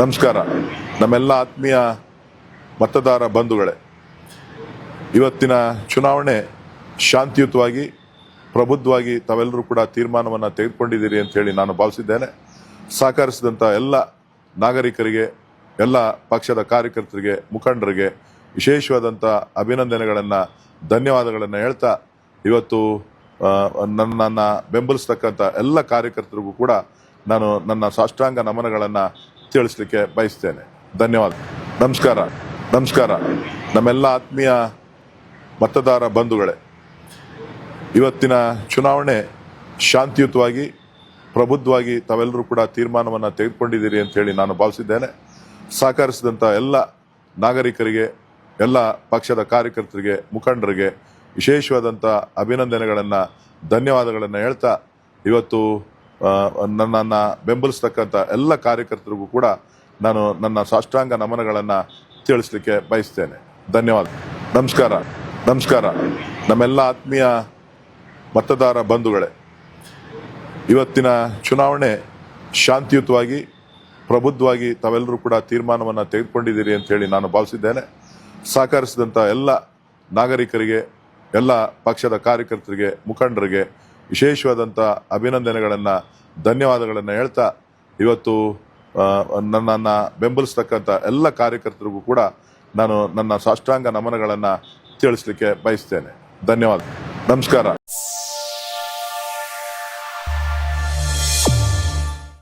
ನಮಸ್ಕಾರ. ನಮ್ಮೆಲ್ಲ ಆತ್ಮೀಯ ಮತದಾರ ಬಂಧುಗಳೇ, ಇವತ್ತಿನ ಚುನಾವಣೆ ಶಾಂತಿಯುತವಾಗಿ ಪ್ರಬುದ್ಧವಾಗಿ ತಾವೆಲ್ಲರೂ ಕೂಡ ತೀರ್ಮಾನವನ್ನು ತೆಗೆದುಕೊಂಡಿದ್ದೀರಿ ಅಂತ ಹೇಳಿ ನಾನು ಭಾವಿಸಿದ್ದೇನೆ. ಸಹಕರಿಸಿದಂಥ ಎಲ್ಲ ನಾಗರಿಕರಿಗೆ, ಎಲ್ಲ ಪಕ್ಷದ ಕಾರ್ಯಕರ್ತರಿಗೆ, ಮುಖಂಡರಿಗೆ ವಿಶೇಷವಾದಂಥ ಅಭಿನಂದನೆಗಳನ್ನು, ಧನ್ಯವಾದಗಳನ್ನು ಹೇಳ್ತಾ ಇವತ್ತು ನನ್ನನ್ನು ಬೆಂಬಲಿಸ್ತಕ್ಕಂಥ ಎಲ್ಲ ಕಾರ್ಯಕರ್ತರಿಗೂ ಕೂಡ ನಾನು ನನ್ನ ಸಾಷ್ಟಾಂಗ ನಮನಗಳನ್ನು ತಿಳಿಸ್ಲಿಕ್ಕೆ ಬಯಸ್ತೇನೆ. ಧನ್ಯವಾದ. ನಮಸ್ಕಾರ. ನಮ್ಮೆಲ್ಲ ಆತ್ಮೀಯ ಮತದಾರ ಬಂಧುಗಳೇ, ಇವತ್ತಿನ ಚುನಾವಣೆ ಶಾಂತಿಯುತವಾಗಿ ಪ್ರಬುದ್ಧವಾಗಿ ತಾವೆಲ್ಲರೂ ಕೂಡ ತೀರ್ಮಾನವನ್ನು ತೆಗೆದುಕೊಂಡಿದ್ದೀರಿ ಅಂತ ಹೇಳಿ ನಾನು ಭಾವಿಸಿದ್ದೇನೆ. ಸಹಕರಿಸಿದಂಥ ಎಲ್ಲ ನಾಗರಿಕರಿಗೆ, ಎಲ್ಲ ಪಕ್ಷದ ಕಾರ್ಯಕರ್ತರಿಗೆ, ಮುಖಂಡರಿಗೆ ವಿಶೇಷವಾದಂಥ ಅಭಿನಂದನೆಗಳನ್ನು, ಧನ್ಯವಾದಗಳನ್ನು ಹೇಳ್ತಾ ಇವತ್ತು ನನ್ನನ್ನು ಬೆಂಬಲಿಸ್ತಕ್ಕಂಥ ಎಲ್ಲ ಕಾರ್ಯಕರ್ತರಿಗೂ ಕೂಡ ನಾನು ನನ್ನ ಸಾಷ್ಟಾಂಗ ನಮನಗಳನ್ನು ತಿಳಿಸ್ಲಿಕ್ಕೆ ಬಯಸ್ತೇನೆ. ಧನ್ಯವಾದ. ನಮಸ್ಕಾರ. ನಮ್ಮೆಲ್ಲ ಆತ್ಮೀಯ ಮತದಾರ ಬಂಧುಗಳೇ, ಇವತ್ತಿನ ಚುನಾವಣೆ ಶಾಂತಿಯುತವಾಗಿ ಪ್ರಬುದ್ಧವಾಗಿ ತಾವೆಲ್ಲರೂ ಕೂಡ ತೀರ್ಮಾನವನ್ನು ತೆಗೆದುಕೊಂಡಿದ್ದೀರಿ ಅಂತ ಹೇಳಿ ನಾನು ಭಾವಿಸಿದ್ದೇನೆ. ಸಹಕರಿಸಿದಂಥ ಎಲ್ಲ ನಾಗರಿಕರಿಗೆ, ಎಲ್ಲ ಪಕ್ಷದ ಕಾರ್ಯಕರ್ತರಿಗೆ, ಮುಖಂಡರಿಗೆ ವಿಶೇಷವಾದಂಥ ಅಭಿನಂದನೆಗಳನ್ನು, ಧನ್ಯವಾದಗಳನ್ನು ಹೇಳ್ತಾ ಇವತ್ತು ನನ್ನನ್ನು ಬೆಂಬಲಿಸ್ತಕ್ಕಂಥ ಎಲ್ಲ ಕಾರ್ಯಕರ್ತರಿಗೂ ಕೂಡ ನಾನು ನನ್ನ ಸಾಷ್ಟಾಂಗ ನಮನಗಳನ್ನು ತಿಳಿಸ್ಲಿಕ್ಕೆ ಬಯಸ್ತೇನೆ. ಧನ್ಯವಾದ. ನಮಸ್ಕಾರ.